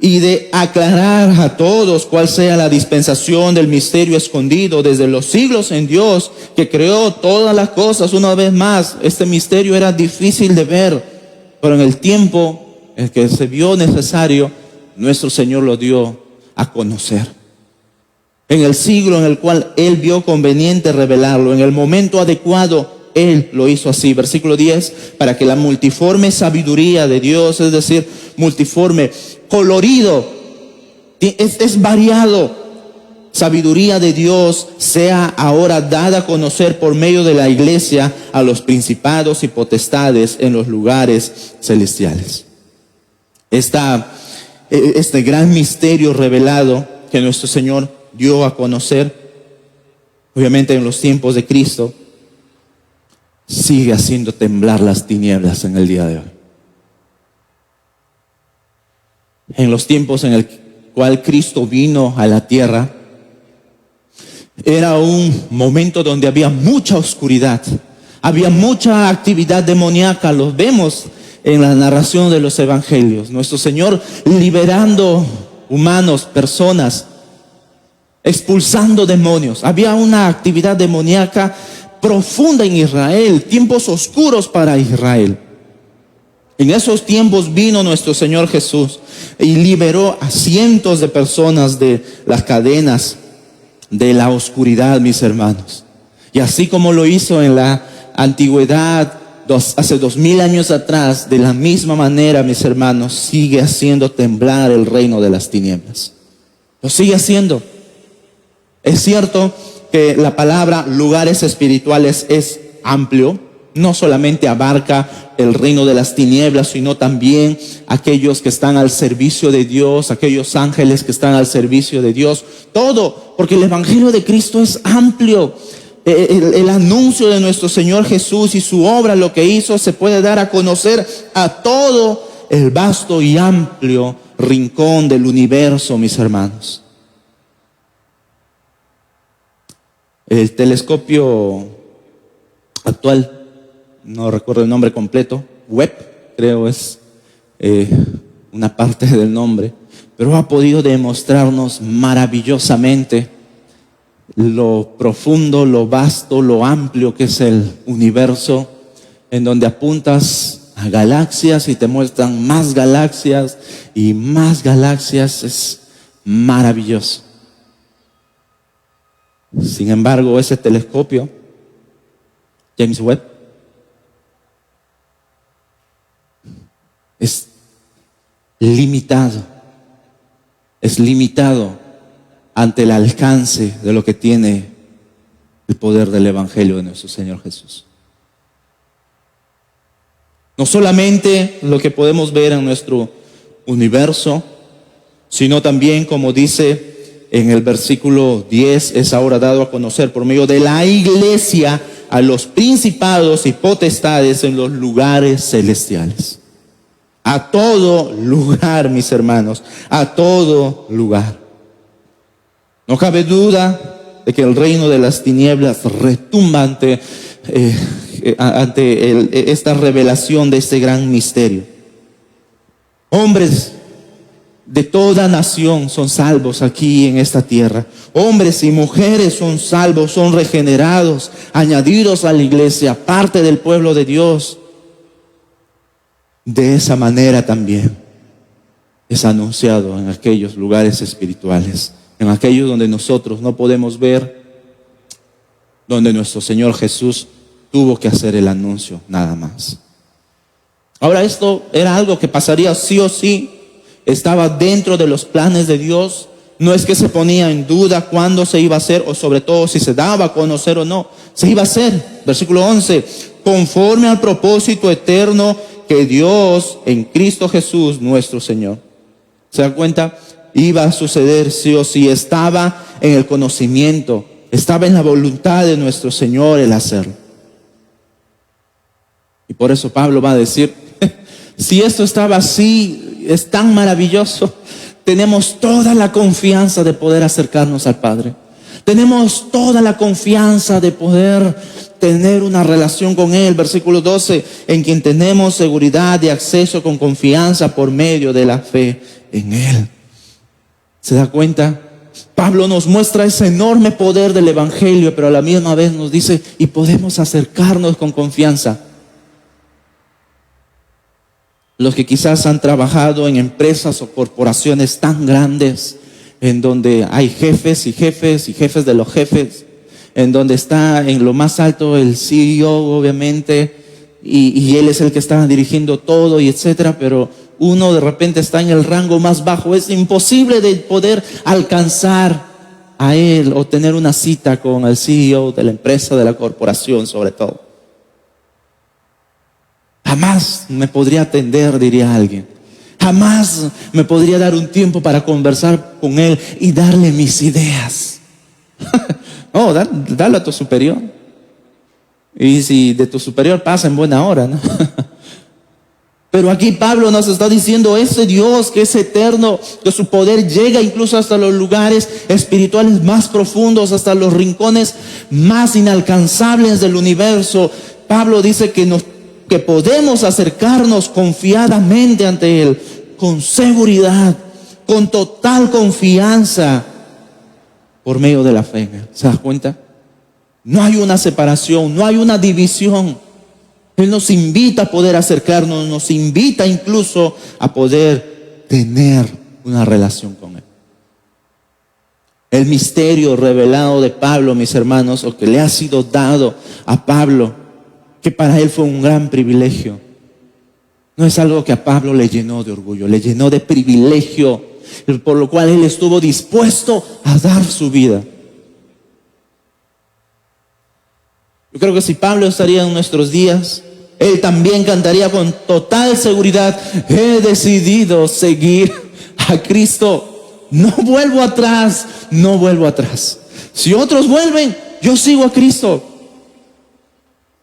[SPEAKER 1] Y de aclarar a todos cuál sea la dispensación del misterio escondido desde los siglos en Dios, que creó todas las cosas. Una vez más, este misterio era difícil de ver, pero en el tiempo en que se vio necesario, nuestro Señor lo dio a conocer. En el siglo en el cual Él vio conveniente revelarlo, en el momento adecuado, Él lo hizo así. Versículo 10, para que la multiforme sabiduría de Dios, es decir, multiforme, colorido, es variado, sabiduría de Dios sea ahora dada a conocer por medio de la iglesia a los principados y potestades en los lugares celestiales. Este gran misterio revelado que nuestro Señor dio a conocer, obviamente en los tiempos de Cristo, sigue haciendo temblar las tinieblas en el día de hoy. En los tiempos en el cual Cristo vino a la tierra, era un momento donde había mucha oscuridad, había mucha actividad demoníaca. Lo vemos en la narración de los evangelios. Nuestro Señor liberando humanos, personas, expulsando demonios. Había una actividad demoníaca profunda en Israel, tiempos oscuros para Israel. En esos tiempos vino nuestro Señor Jesús y liberó a cientos de personas de las cadenas de la oscuridad, mis hermanos. Y así como lo hizo en la antigüedad, hace 2000 años atrás, de la misma manera, mis hermanos, sigue haciendo temblar el reino de las tinieblas. Lo sigue haciendo. Es cierto que la palabra lugares espirituales es amplio, no solamente abarca el reino de las tinieblas, sino también aquellos que están al servicio de Dios, aquellos ángeles que están al servicio de Dios, todo, porque el evangelio de Cristo es amplio. El anuncio de nuestro Señor Jesús y su obra, lo que hizo, se puede dar a conocer a todo el vasto y amplio rincón del universo, mis hermanos. El telescopio actual, no recuerdo el nombre completo, Webb, creo es una parte del nombre, pero ha podido demostrarnos maravillosamente lo profundo, lo vasto, lo amplio que es el universo, en donde apuntas a galaxias y te muestran más galaxias y más galaxias. Es maravilloso. Sin embargo, ese telescopio, James Webb, es limitado. Es limitado ante el alcance de lo que tiene el poder del Evangelio de nuestro Señor Jesús. No solamente lo que podemos ver en nuestro universo, sino también, como dice en el versículo 10, es ahora dado a conocer por medio de la iglesia a los principados y potestades en los lugares celestiales. A todo lugar, mis hermanos, a todo lugar. No cabe duda de que el reino de las tinieblas retumba ante esta revelación de este gran misterio. Hombres de toda nación son salvos aquí en esta tierra. Hombres y mujeres son salvos, son regenerados, añadidos a la iglesia, parte del pueblo de Dios. De esa manera también es anunciado en aquellos lugares espirituales, en aquellos donde nosotros no podemos ver, donde nuestro Señor Jesús tuvo que hacer el anuncio nada más. Ahora, esto era algo que pasaría sí o sí, estaba dentro de los planes de Dios. No es que se ponía en duda cuándo se iba a hacer, o sobre todo si se daba a conocer o no. Se iba a hacer. Versículo 11, conforme al propósito eterno que Dios en Cristo Jesús nuestro Señor. ¿Se dan cuenta? Iba a suceder sí o sí. Estaba en el conocimiento, estaba en la voluntad de nuestro Señor el hacerlo. Y por eso Pablo va a decir, si esto estaba así, es tan maravilloso, tenemos toda la confianza de poder acercarnos al Padre. Tenemos toda la confianza de poder tener una relación con Él. Versículo 12, en quien tenemos seguridad de acceso con confianza por medio de la fe en Él. ¿Se da cuenta? Pablo nos muestra ese enorme poder del Evangelio, pero a la misma vez nos dice, y podemos acercarnos con confianza. Los que quizás han trabajado en empresas o corporaciones tan grandes, en donde hay jefes y jefes y jefes de los jefes, en donde está en lo más alto el CEO, obviamente, y él es el que está dirigiendo todo y etcétera, pero uno de repente está en el rango más bajo. Es imposible de poder alcanzar a él o tener una cita con el CEO de la empresa, de la corporación sobre todo. Jamás me podría atender, diría alguien. Jamás me podría dar un tiempo para conversar con él y darle mis ideas. No, dale a tu superior. Y si de tu superior pasa en buena hora, ¿no? Pero aquí Pablo nos está diciendo, ese Dios que es eterno, que su poder llega incluso hasta los lugares espirituales más profundos, hasta los rincones más inalcanzables del universo. Pablo dice que podemos acercarnos confiadamente ante Él, con seguridad, con total confianza, por medio de la fe. ¿Se das cuenta? No hay una separación, no hay una división. Él nos invita a poder acercarnos, nos invita incluso a poder tener una relación con Él. El misterio revelado de Pablo, mis hermanos, o que le ha sido dado a Pablo, que para él fue un gran privilegio, no es algo que a Pablo le llenó de orgullo, le llenó de privilegio, por lo cual él estuvo dispuesto a dar su vida. Yo creo que si Pablo estaría en nuestros días, él también cantaría con total seguridad, he decidido seguir a Cristo, no vuelvo atrás, no vuelvo atrás. Si otros vuelven, yo sigo a Cristo.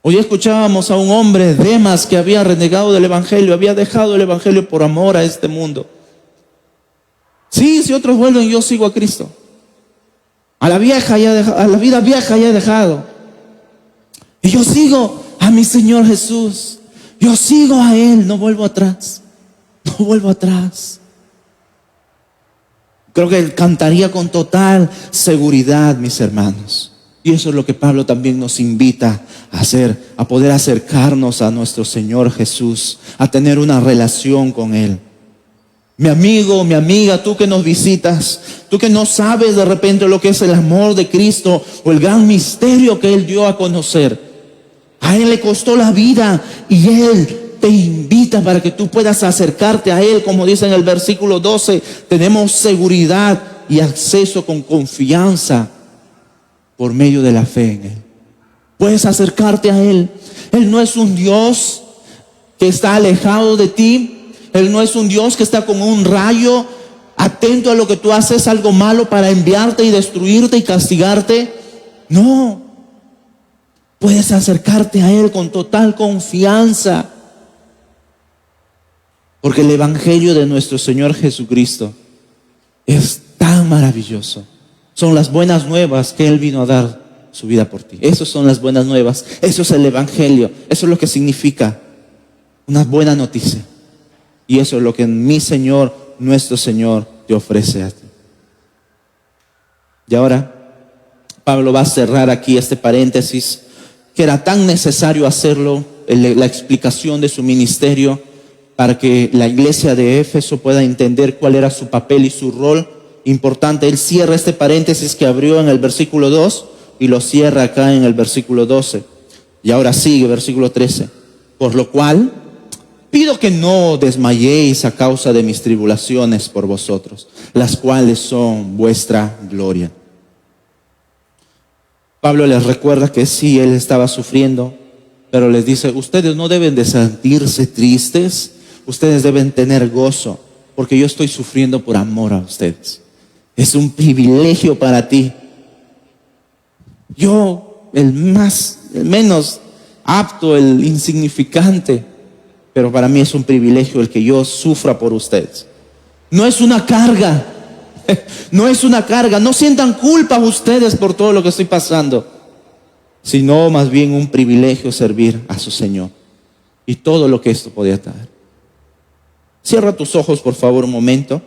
[SPEAKER 1] Hoy escuchábamos a un hombre, Demas, que había renegado del Evangelio, había dejado el Evangelio por amor a este mundo. Sí, si otros vuelven, yo sigo a Cristo. A la vida vieja ya he dejado. Y yo sigo a mi Señor Jesús. Yo sigo a Él, no vuelvo atrás. No vuelvo atrás. Creo que cantaría con total seguridad, mis hermanos. Y eso es lo que Pablo también nos invita a hacer, a poder acercarnos a nuestro Señor Jesús, a tener una relación con Él. Mi amigo, mi amiga, tú que nos visitas, tú que no sabes de repente lo que es el amor de Cristo o el gran misterio que Él dio a conocer. A Él le costó la vida y Él te invita para que tú puedas acercarte a Él. Como dice en el versículo 12, tenemos seguridad y acceso con confianza por medio de la fe en Él. Puedes acercarte a Él. Él no es un Dios que está alejado de ti. Él no es un Dios que está como un rayo atento a lo que tú haces algo malo para enviarte y destruirte y castigarte. No. Puedes acercarte a Él con total confianza. Porque el Evangelio de nuestro Señor Jesucristo es tan maravilloso. Son las buenas nuevas que Él vino a dar su vida por ti. Esas son las buenas nuevas. Eso es el Evangelio. Eso es lo que significa una buena noticia. Y eso es lo que mi Señor, nuestro Señor, te ofrece a ti. Y ahora, Pablo va a cerrar aquí este paréntesis, que era tan necesario hacerlo, la explicación de su ministerio, para que la iglesia de Éfeso pueda entender cuál era su papel y su rol importante. Él cierra este paréntesis que abrió en el versículo 2 y lo cierra acá en el versículo 12. Y ahora sigue, versículo 13. Por lo cual, pido que no desmayéis a causa de mis tribulaciones por vosotros, las cuales son vuestra gloria. Pablo les recuerda que sí, él estaba sufriendo, pero les dice, ustedes no deben de sentirse tristes, ustedes deben tener gozo, porque yo estoy sufriendo por amor a ustedes. Es un privilegio para ti. Yo, el menos apto, el insignificante, pero para mí es un privilegio el que yo sufra por ustedes. No es una carga. No es una carga. No sientan culpa ustedes por todo lo que estoy pasando, sino más bien un privilegio servir a su Señor y todo lo que esto podía traer. Cierra tus ojos, por favor, un momento.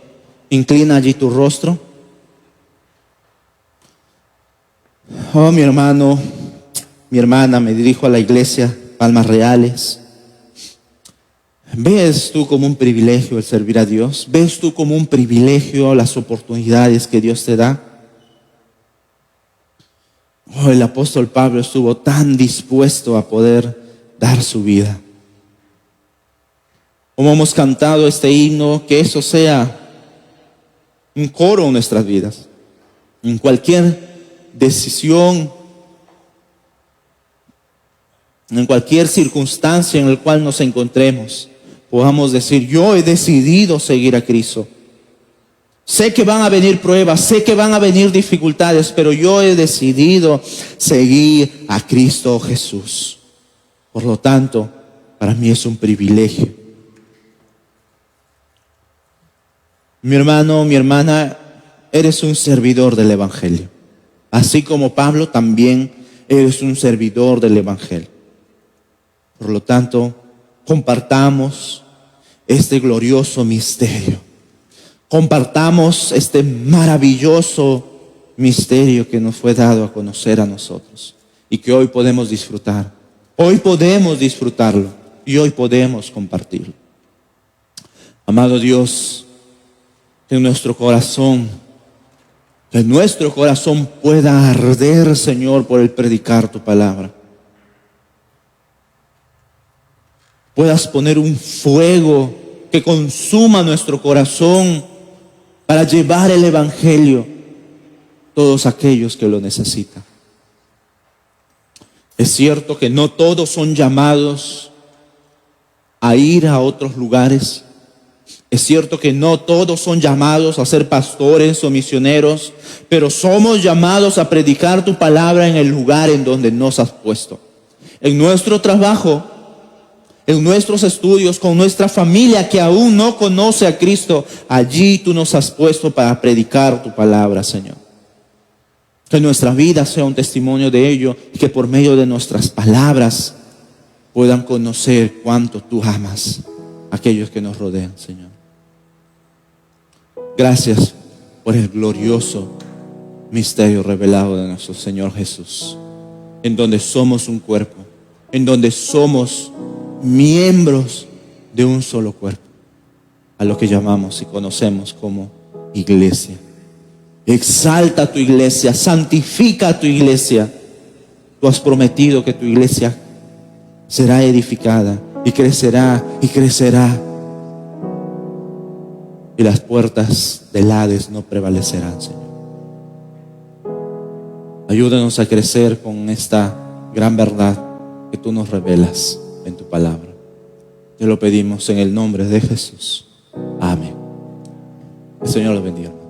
[SPEAKER 1] Inclina allí tu rostro. Oh, mi hermano, mi hermana, me dirijo a la iglesia Palmas Reales. ¿Ves tú como un privilegio el servir a Dios? ¿Ves tú como un privilegio las oportunidades que Dios te da? Oh, el apóstol Pablo estuvo tan dispuesto a poder dar su vida. Como hemos cantado este himno, que eso sea un coro en nuestras vidas. En cualquier decisión, en cualquier circunstancia en la cual nos encontremos, podamos decir, yo he decidido seguir a Cristo. Sé que van a venir pruebas, sé que van a venir dificultades, pero yo he decidido seguir a Cristo Jesús. Por lo tanto, para mí es un privilegio. Mi hermano, mi hermana, eres un servidor del Evangelio. Así como Pablo, también eres un servidor del Evangelio. Por lo tanto, compartamos este glorioso misterio. Compartamos este maravilloso misterio que nos fue dado a conocer a nosotros y que hoy podemos disfrutar. Hoy podemos disfrutarlo y hoy podemos compartirlo. Amado Dios, que nuestro corazón pueda arder, Señor, por el predicar tu palabra. Puedas poner un fuego que consuma nuestro corazón para llevar el Evangelio a todos aquellos que lo necesitan. Es cierto que no todos son llamados a ir a otros lugares. Es cierto que no todos son llamados a ser pastores o misioneros, pero somos llamados a predicar tu palabra en el lugar en donde nos has puesto. En nuestro trabajo, en nuestros estudios, con nuestra familia que aún no conoce a Cristo, allí tú nos has puesto para predicar tu palabra, Señor. Que nuestra vida sea un testimonio de ello y que por medio de nuestras palabras puedan conocer cuánto tú amas a aquellos que nos rodean, Señor. Gracias por el glorioso misterio revelado de nuestro Señor Jesús, en donde somos un cuerpo, en donde somos miembros de un solo cuerpo, a lo que llamamos y conocemos como iglesia. Exalta tu iglesia, santifica tu iglesia. Tú has prometido que tu iglesia será edificada y crecerá y crecerá, y las puertas del Hades no prevalecerán, Señor. Ayúdanos a crecer con esta gran verdad que tú nos revelas en tu palabra. Te lo pedimos en el nombre de Jesús. Amén. El Señor los bendiga.